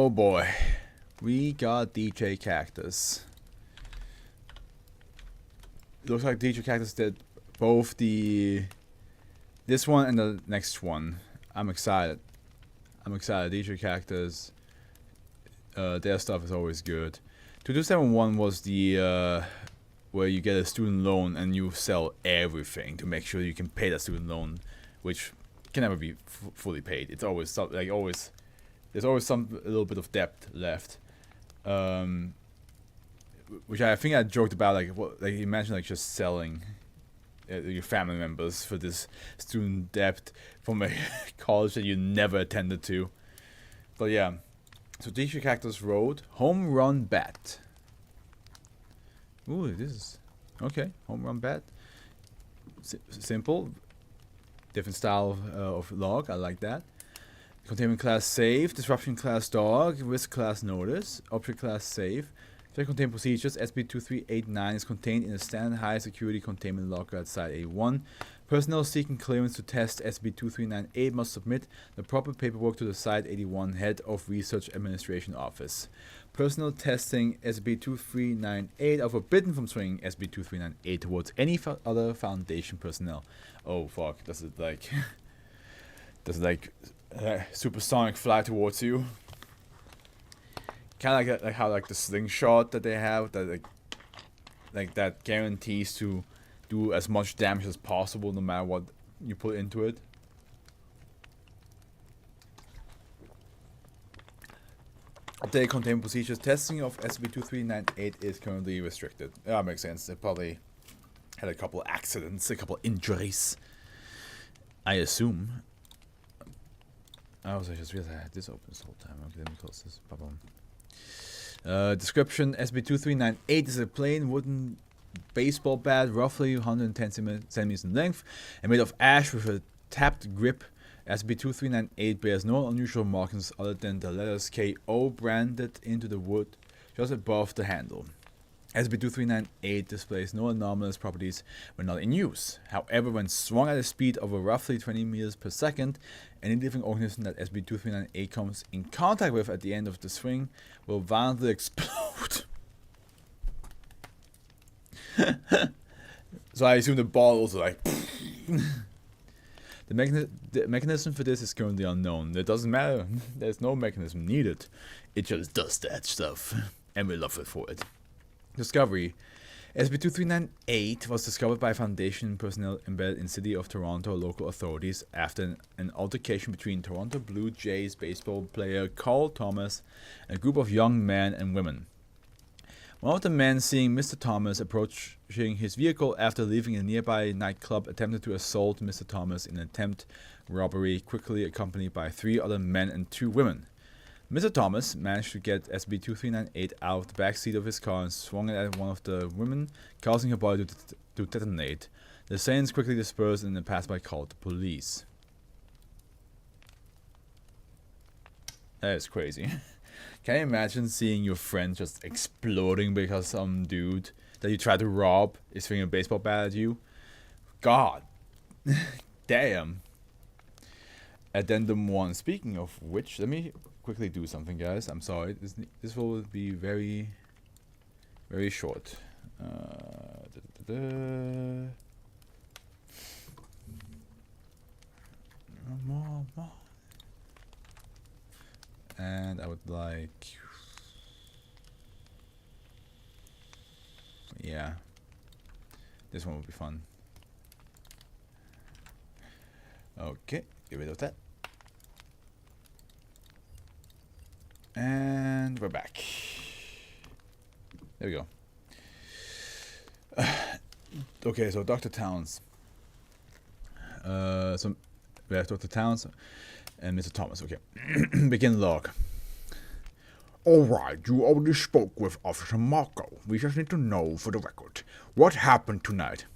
Oh boy. We got DJ Cactus. Looks like DJ Cactus did both this one and the next one. I'm excited. DJ Cactus. Their stuff is always good. 2271 was the where you get a student loan and you sell everything to make sure you can pay that student loan, which can never be fully paid. It's always there's always a little bit of debt left. Which I think I joked about, like you mentioned, like just selling your family members for this student debt from a college that you never attended to. But yeah, so DJ Cactus Road, Home Run Bat. Ooh, this is okay. Home Run Bat. Simple, different style of log. I like that. Containment class safe, disruption class dog, risk class notice, object class safe. Containment procedures. SCP-2389 is contained in a standard high security containment locker at Site A1. Personnel seeking clearance to test SCP-2398 must submit the proper paperwork to the Site 81 Head of Research Administration Office. Personnel testing SCP-2398 are forbidden from swinging SCP-2398 towards any other Foundation personnel. Oh fuck, does it like supersonic fly towards you? Kind of like how like the slingshot that they have, that like that guarantees to do as much damage as possible no matter what you put into it. Updated containment procedures. Testing of SCP-2398 is currently restricted. That makes sense. They probably had a couple accidents, a couple injuries, I assume. I also just realized I had this open this whole time. Okay, let me close this. Ba-bum. Description: SCP-2398 is a plain wooden baseball bat, roughly 110 centimeters in length, and made of ash with a tapped grip. SCP-2398 bears no unusual markings other than the letters KO branded into the wood just above the handle. SCP-2398 displays no anomalous properties when not in use. However, when swung at a speed of roughly 20 meters per second, any living organism that SCP-2398 comes in contact with at the end of the swing will violently explode. So I assume the ball also like... The mechanism for this is currently unknown. It doesn't matter. There's no mechanism needed. It just does that stuff. And we love it for it. Discovery. SCP-2398 was discovered by Foundation personnel embedded in City of Toronto local authorities after an altercation between Toronto Blue Jays baseball player Carl Thomas and a group of young men and women. One of the men, seeing Mr. Thomas approaching his vehicle after leaving a nearby nightclub, attempted to assault Mr. Thomas in an attempt robbery, quickly accompanied by 3 other men and 2 women. Mr. Thomas managed to get SCP-2398 out of the back seat of his car and swung it at one of the women, causing her body to detonate. The assailants quickly dispersed and the passerby called the police. That is crazy. Can you imagine seeing your friend just exploding because some dude that you tried to rob is swinging a baseball bat at you? God. Damn. Addendum 1. Speaking of which, let me quickly do something, guys. I'm sorry. This will be very, very short. More. And I would like... Yeah. This one will be fun. Okay, get rid of that. And we're back. There we go. Okay, so Dr. Towns. So we have Dr. Towns and Mr. Thomas. Okay. Begin log. Alright, you already spoke with Officer Marco. We just need to know for the record. What happened tonight?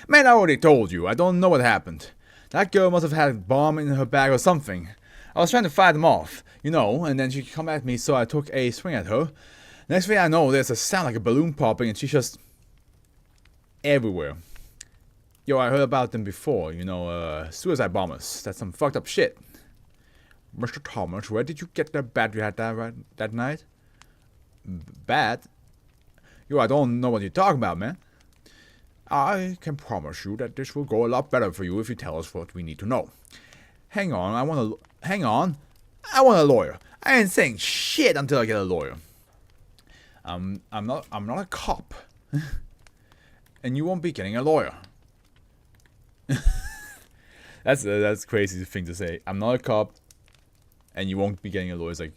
Man, I already told you. I don't know what happened. That girl must have had a bomb in her bag or something. I was trying to fight them off, you know, and then she come at me, so I took a swing at her. Next thing I know, there's a sound like a balloon popping, and she's just everywhere. Yo, I heard about them before, you know, suicide bombers. That's some fucked up shit. Mr. Thomas, where did you get that bat you had that night? Bat? Yo, I don't know what you're talking about, man. I can promise you that this will go a lot better for you if you tell us what we need to know. Hang on, I want a lawyer. I ain't saying shit until I get a lawyer. I'm not a cop. And you won't be getting a lawyer. That's crazy thing to say. I'm not a cop, and you won't be getting a lawyer. It's like,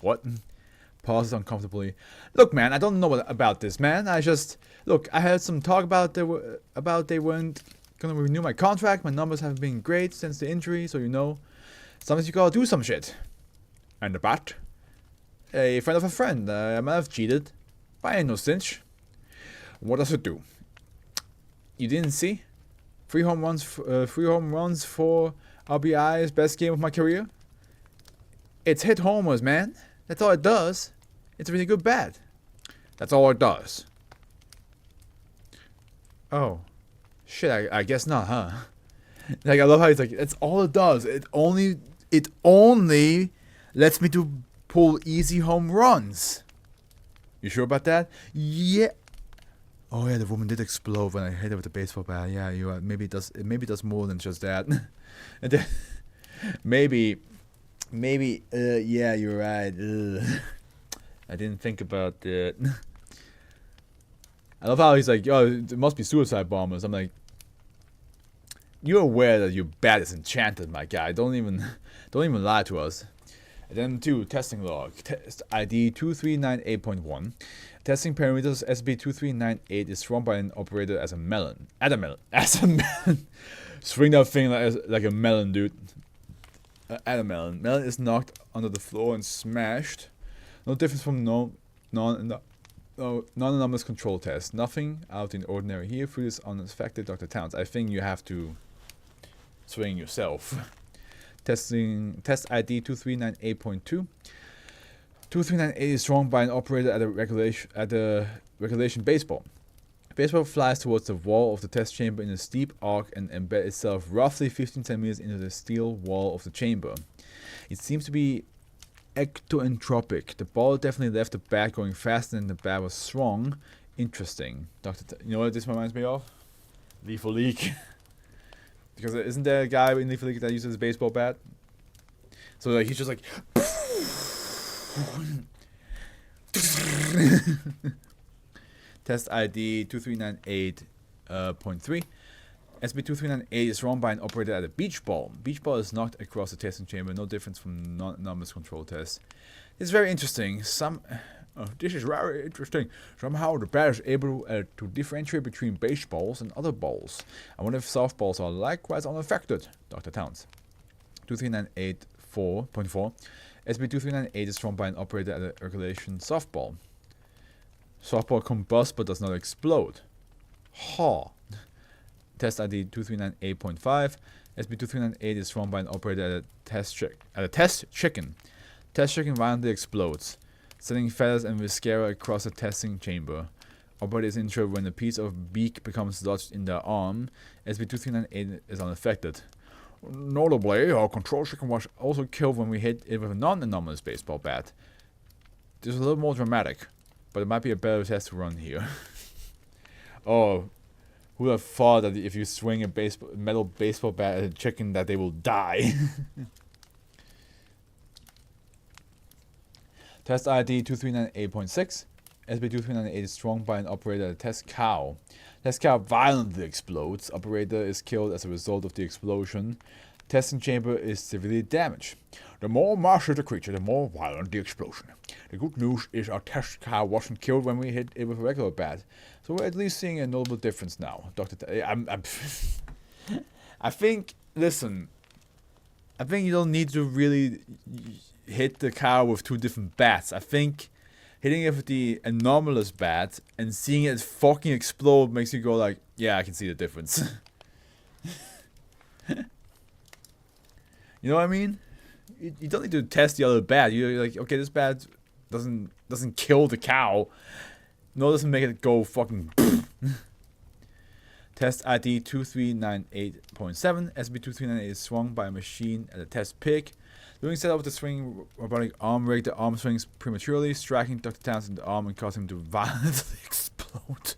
what? Pauses uncomfortably. Look, man, I don't know about this, man. I heard some talk about they weren't gonna renew my contract. My numbers haven't been great since the injury, so sometimes you gotta do some shit. And the bat? A friend of a friend. I might have cheated, but I ain't no cinch. What does it do? You didn't see? 3 home runs, 4 RBIs, best game of my career. It's hit homers, man. That's all it does. It's a really good bat. That's all it does. Oh. Shit, I guess not, huh? Like, I love how he's like, that's all it does. It only lets me to pull easy home runs. You sure about that? Yeah. Oh yeah, the woman did explode when I hit her with the baseball bat. Yeah, you're right. Maybe it does more than just that. And then, maybe, yeah, you're right. Ugh. I didn't think about that. I love how he's like, oh, it must be suicide bombers. I'm like, you're aware that your bat is enchanted, my guy. Don't even lie to us. And then 2, testing log. Test ID 2398.1. Testing parameters SCP-2398 is run by an operator as a melon. As a melon. Swing that thing like a melon, dude. At a melon. Melon is knocked onto the floor and smashed. No difference from non-anomalous control test. Nothing out in the ordinary here. Food is unaffected, Dr. Towns. I think you have to swing yourself. Test ID 2398.2. 2398 is run by an operator at the regulation baseball. Baseball flies towards the wall of the test chamber in a steep arc and embeds itself roughly 15 centimeters into the steel wall of the chamber. It seems to be ectoentropic. The ball definitely left the bat going faster than the bat was swung. Interesting. You know what this reminds me of? Lethal League. Because isn't there a guy in Lethal League that uses a baseball bat? So like he's just like Test ID 2398.3. SCP-2398 is run by an operator at a beach ball. Beach ball is knocked across the testing chamber, no difference from non-anomalous control test. It's very interesting. This is very interesting. Somehow the bat is able to differentiate between baseballs and other balls. I wonder if softballs are likewise unaffected. Dr. Towns. 2398.4. SCP-2398 is run by an operator at a regulation softball. Softball combusts but does not explode. Ha. Test ID 2398.5. SCP-2398 is run by an operator at a test chicken. Test chicken violently explodes, sending feathers and viscera across the testing chamber. Operator is injured when a piece of beak becomes lodged in their arm. SCP-2398 is unaffected. Notably, our control chicken was also killed when we hit it with a non-anomalous baseball bat. This is a little more dramatic, but it might be a better test to run here. Oh, who would have thought that if you swing a metal baseball bat at a chicken that they will die? Test ID 2398.6. SCP-2398 is strung by an operator at a test cow. Test cow violently explodes. Operator is killed as a result of the explosion. Testing chamber is severely damaged. The more massive the creature, the more violent the explosion. The good news is our test cow wasn't killed when we hit it with a regular bat. So we're at least seeing a notable difference now. I think, listen, I think you don't need to really hit the cow with 2 different bats. I think hitting it with the anomalous bat and seeing it fucking explode makes you go like, yeah, I can see the difference. You know what I mean? You don't need to test the other bat. You're like, okay, this bat doesn't kill the cow. No, it doesn't make it go fucking. Test ID 2398.7. SCP-2398 is swung by a machine at a test pick. During setup of the swinging robotic arm rig, the arm swings prematurely, striking Dr. Townsend in the arm and causing him to violently explode.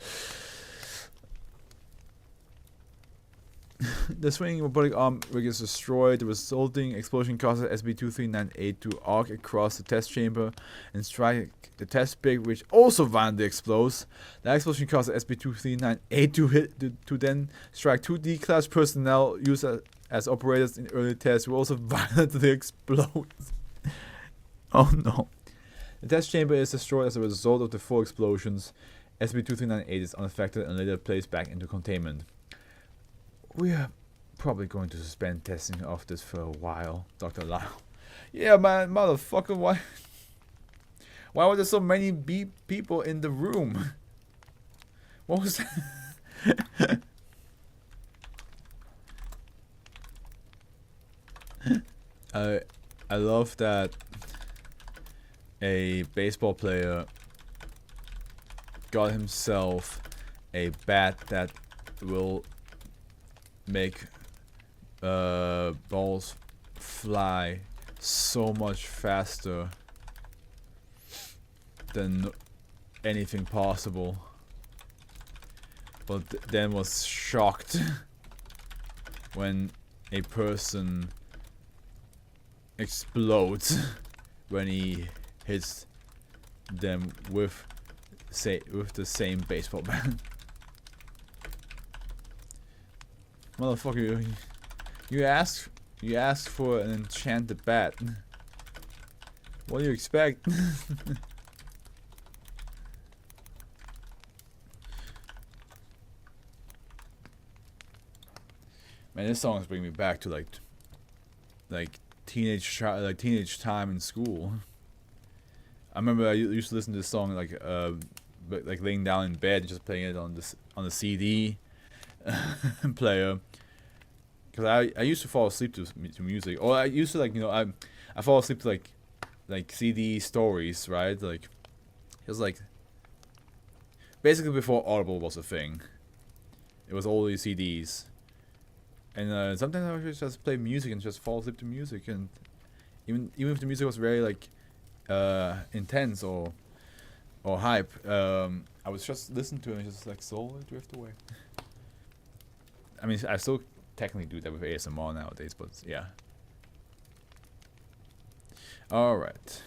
The swinging robotic arm rig is destroyed. The resulting explosion causes SCP-2398 to arc across the test chamber and strike the test pick, which also violently explodes. The explosion causes SCP-2398 to then strike 2 D-class personnel used as operators in early tests, who also violently explode. Oh no. The test chamber is destroyed as a result of the 4 explosions. SCP-2398 is unaffected and later placed back into containment. We are probably going to suspend testing of this for a while, Dr. Lyle. Yeah, man, motherfucker, why were there so many people in the room? What was that? I love that a baseball player got himself a bat that will make balls fly so much faster than anything possible, but then was shocked when a person explodes when he hits them with the same baseball bat. Motherfucker, you asked for an enchanted bat. What do you expect? Man, this song is bringing me back to like teenage time in school. I remember I used to listen to this song like laying down in bed and just playing it on the CD player, because I used to fall asleep to music, or I used to I fall asleep to like CD stories, right? Like it was like basically before Audible was a thing. It was all these CDs. And sometimes I would just play music and just fall asleep to music, and even if the music was very like intense or hype, I was just listen to it and just like slowly drift away. I mean, I still technically do that with ASMR nowadays, but yeah. All right.